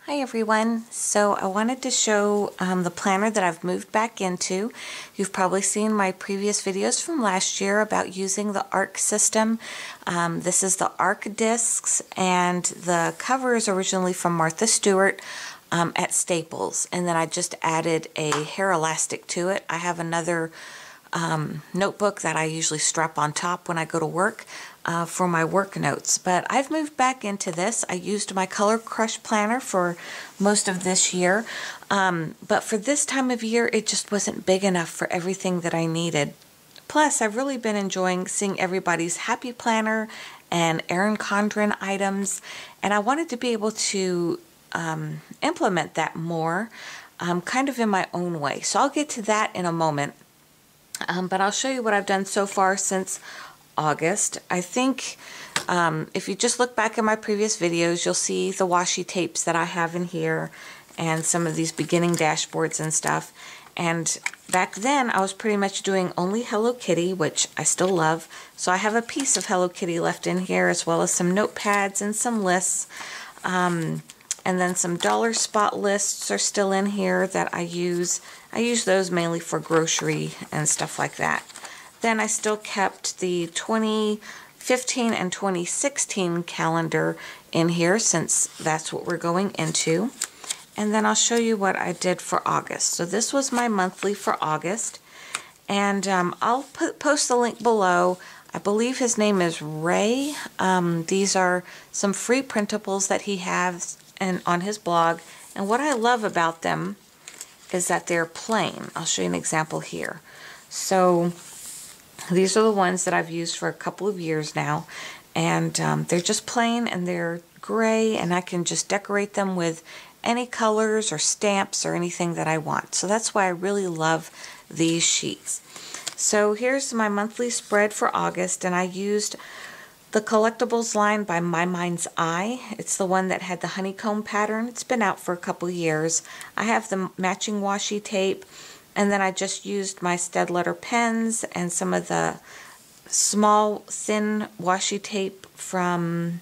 Hi everyone. So I wanted to show the planner that I've moved back into. You've probably seen my previous videos from last year about using the ARC system. This is the ARC discs, and the cover is originally from Martha Stewart at Staples, and then I just added a hair elastic to it. I have another notebook that I usually strap on top when I go to work for my work notes. But I've moved back into this. I used my Color Crush planner for most of this year. But for this time of year, it just wasn't big enough for everything that I needed. Plus, I've really been enjoying seeing everybody's Happy Planner and Erin Condren items. And I wanted to be able to implement that more, kind of in my own way. So I'll get to that in a moment. But I'll show you what I've done so far since August. I think if you just look back at my previous videos, you'll see the washi tapes that I have in here and some of these beginning dashboards and stuff. And back then I was pretty much doing only Hello Kitty, which I still love. So I have a piece of Hello Kitty left in here, as well as some notepads and some lists. And then some dollar spot lists are still in here that I use. I use those mainly for grocery and stuff like that. Then I still kept the 2015 and 2016 calendar in here, since that's what we're going into. And then I'll show you what I did for August. So this was my monthly for August. And I'll post the link below. I believe his name is Ray. These are some free printables that he has on his blog. And what I love about them is that they're plain. I'll show you an example here. So these are the ones that I've used for a couple of years now, and they're just plain and they're gray, and I can just decorate them with any colors or stamps or anything that I want. So that's why I really love these sheets. So here's my monthly spread for August, and I used the collectibles line by My Mind's Eye. It's the one that had the honeycomb pattern. It's been out for a couple years. I have the matching washi tape, and then I just used my Stedletter pens and some of the small thin washi tape from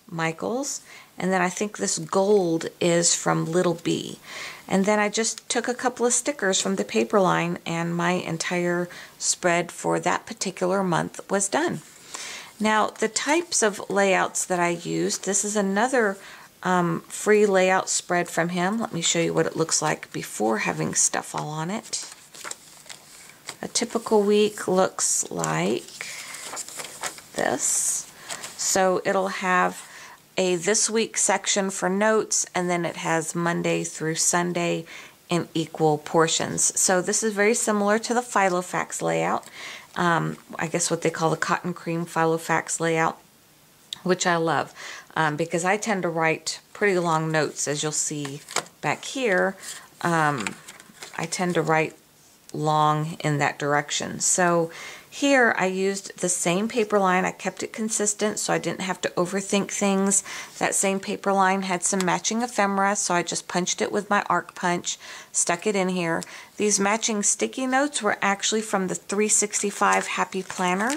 Michaels. And then I think this gold is from Little B. And then I just took a couple of stickers from the paper line, and my entire spread for that particular month was done. Now, the types of layouts that I used, this is another free layout spread from him. Let me show you what it looks like before having stuff all on it. A typical week looks like this. So it'll have a this week section for notes, and then it has Monday through Sunday in equal portions. So this is very similar to the Filofax layout. I guess what they call the cotton cream Filofax layout, which I love because I tend to write pretty long notes, as you'll see back here. I tend to write long in that direction. So here I used the same paper line. I kept it consistent so I didn't have to overthink things. That same paper line had some matching ephemera, so I just punched it with my arc punch, stuck it in here. These matching sticky notes were actually from the 365 Happy Planner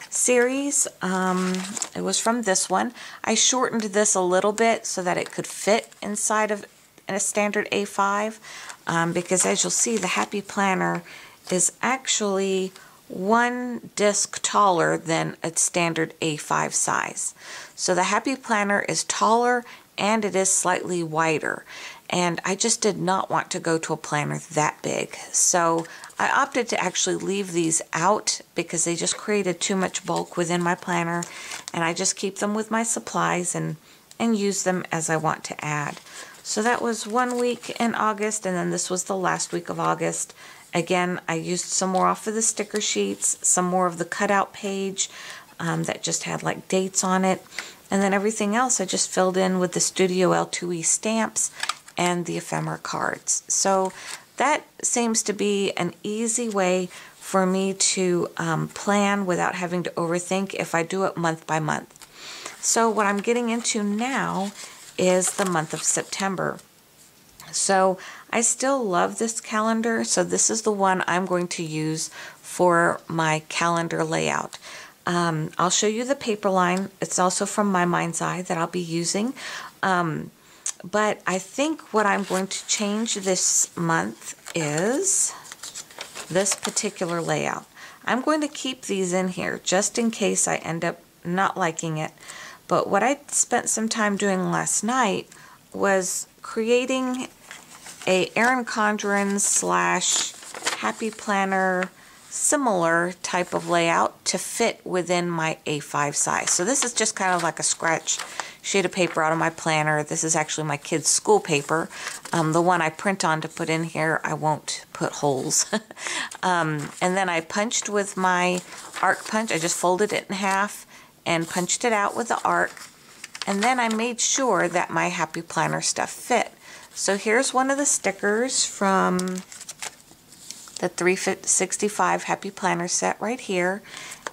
series. It was from this one. I shortened this a little bit so that it could fit inside of a standard A5 because, as you'll see, the Happy Planner is actually one disc taller than a standard A5 size. So the Happy Planner is taller and it is slightly wider. And I just did not want to go to a planner that big. So I opted to actually leave these out because they just created too much bulk within my planner. And I just keep them with my supplies and use them as I want to add. So that was 1 week in August, and then this was the last week of August. Again, I used some more off of the sticker sheets, some more of the cutout page that just had like dates on it, and then everything else I just filled in with the Studio L2E stamps and the ephemera cards. So that seems to be an easy way for me to plan without having to overthink if I do it month by month. So what I'm getting into now is the month of September. So I still love this calendar, so this is the one I'm going to use for my calendar layout. I'll show you the paper line. It's also from My Mind's Eye that I'll be using. But I think what I'm going to change this month is this particular layout. I'm going to keep these in here just in case I end up not liking it. But what I spent some time doing last night was creating a Erin Condren / Happy Planner similar type of layout to fit within my A5 size. So this is just kind of like a scratch sheet of paper out of my planner. This is actually my kids' school paper. The one I print on to put in here, I won't put holes. And then I punched with my arc punch. I just folded it in half and punched it out with the arc. And then I made sure that my Happy Planner stuff fit. So here's one of the stickers from the 365 Happy Planner set right here.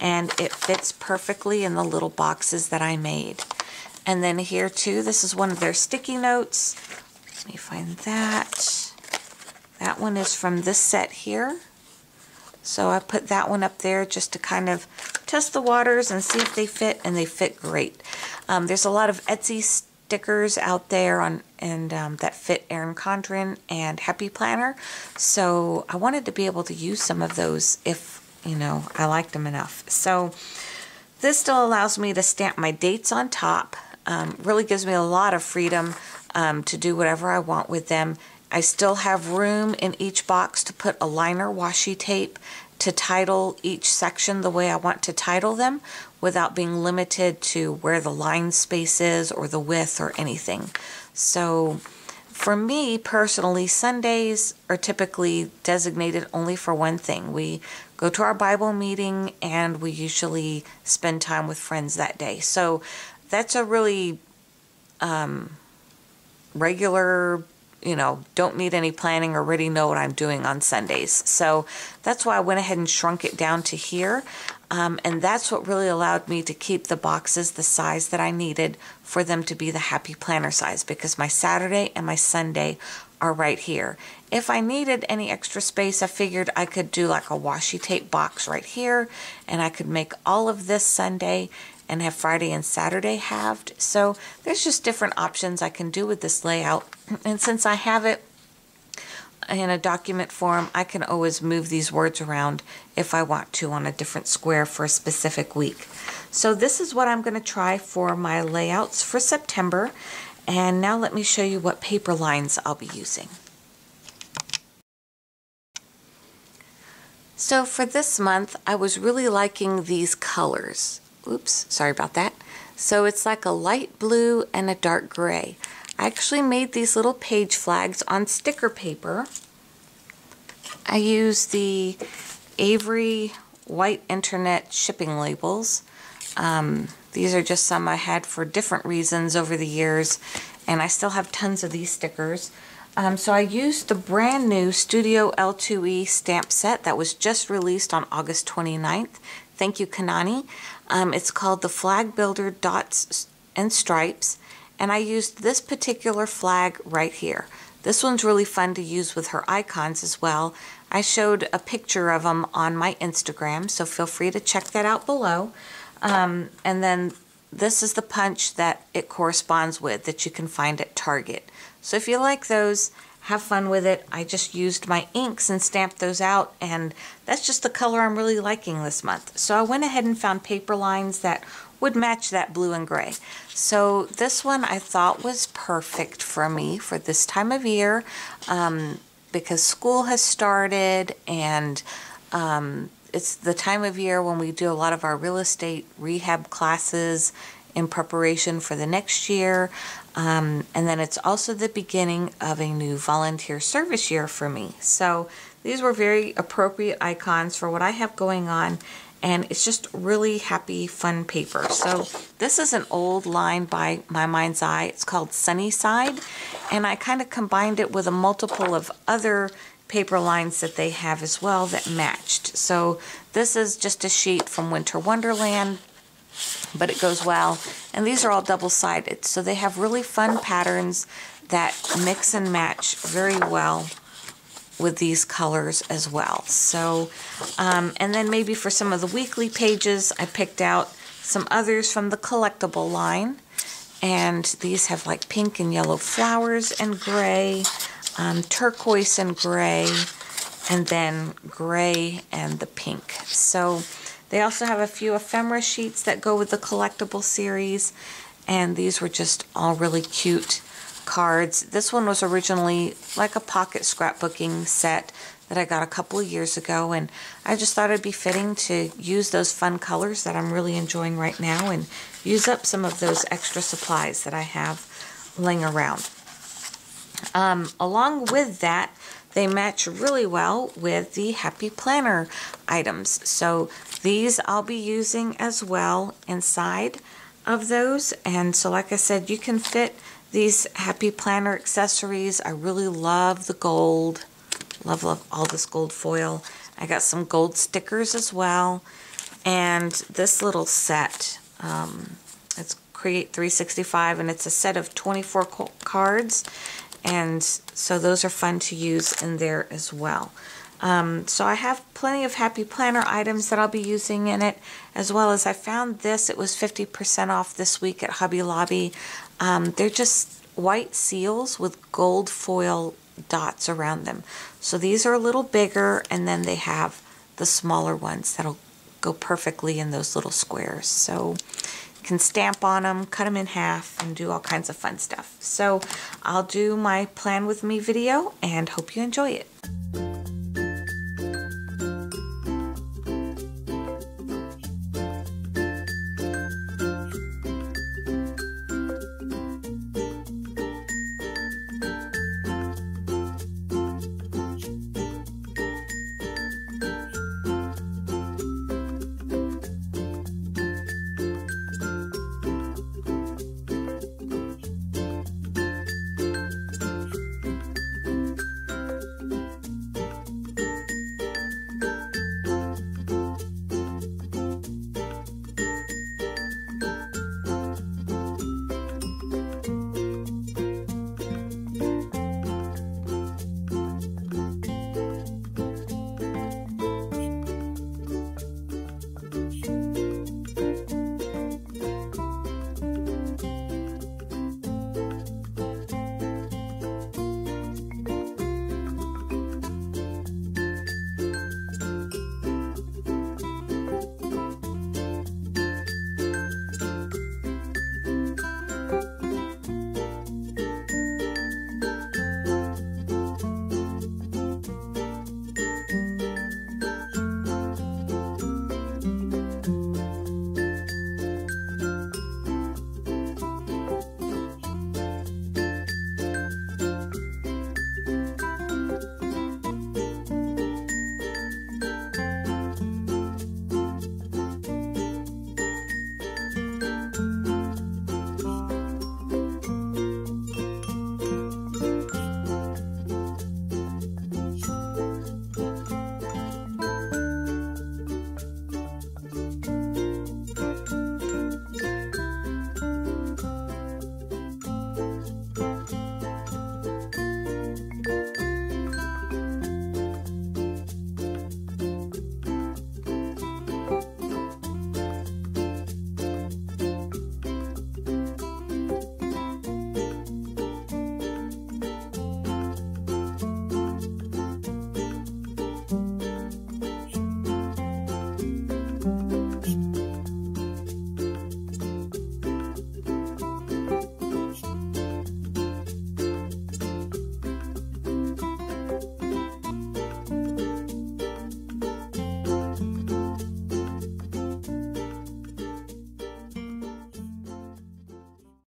And it fits perfectly in the little boxes that I made. And then here too, this is one of their sticky notes. Let me find that. That one is from this set here. So I put that one up there just to kind of test the waters and see if they fit, and they fit great. There's a lot of Etsy stickers out there that fit Erin Condren and Happy Planner. So I wanted to be able to use some of those if, I liked them enough. So this still allows me to stamp my dates on top. Really gives me a lot of freedom to do whatever I want with them. I still have room in each box to put a liner washi tape to title each section the way I want to title them without being limited to where the line space is or the width or anything. So for me personally, Sundays are typically designated only for one thing. We go to our Bible meeting and we usually spend time with friends that day. So that's a really regular, don't need any planning, already know what I'm doing on Sundays. So that's why I went ahead and shrunk it down to here. And that's what really allowed me to keep the boxes the size that I needed for them to be the Happy Planner size, because my Saturday and my Sunday are right here. If I needed any extra space, I figured I could do like a washi tape box right here, and I could make all of this Sunday and have Friday and Saturday halved. So there's just different options I can do with this layout. And since I have it in a document form, I can always move these words around if I want to on a different square for a specific week. So this is what I'm going to try for my layouts for September. And now let me show you what paper lines I'll be using. So for this month, I was really liking these colors. Oops, sorry about that. So it's like a light blue and a dark gray. I actually made these little page flags on sticker paper. I used the Avery white internet shipping labels. These are just some I had for different reasons over the years, and I still have tons of these stickers. So I used the brand new Studio L2E stamp set that was just released on August 29th. Thank you, Kanani. It's called the Flag Builder Dots and Stripes, and I used this particular flag right here. This one's really fun to use with her icons as well. I showed a picture of them on my Instagram, so feel free to check that out below. And then this is the punch that it corresponds with that you can find at Target. So if you like those, have fun with it. I just used my inks and stamped those out, and that's just the color I'm really liking this month. So I went ahead and found paper lines that would match that blue and gray. So this one I thought was perfect for me for this time of year because school has started, and it's the time of year when we do a lot of our real estate rehab classes in preparation for the next year. And then it's also the beginning of a new volunteer service year for me. So these were very appropriate icons for what I have going on, and it's just really happy, fun paper. So this is an old line by My Mind's Eye. It's called Sunnyside, and I kind of combined it with a multiple of other paper lines that they have as well that matched. So this is just a sheet from Winter Wonderland, but it goes well. And these are all double-sided, so they have really fun patterns that mix and match very well with these colors as well. So, and then maybe for some of the weekly pages, I picked out some others from the collectible line. And these have like pink and yellow flowers and gray, turquoise and gray, and then gray and the pink. So they also have a few ephemera sheets that go with the collectible series, and these were just all really cute cards. This one was originally like a pocket scrapbooking set that I got a couple of years ago, and I just thought it'd be fitting to use those fun colors that I'm really enjoying right now and use up some of those extra supplies that I have laying around. Along with that, they match really well with the Happy Planner items. So these I'll be using as well inside of those. And so like I said, you can fit these Happy Planner accessories. I really love the gold. Love, love all this gold foil. I got some gold stickers as well. And this little set, it's Create 365, and it's a set of 24 cards. And so those are fun to use in there as well. So I have plenty of Happy Planner items that I'll be using in it, as well as I found this. It was 50% off this week at Hobby Lobby. They're just white seals with gold foil dots around them. So these are a little bigger, and then they have the smaller ones that'll go perfectly in those little squares. So you can stamp on them, cut them in half, and do all kinds of fun stuff. So I'll do my Plan With Me video, and hope you enjoy it.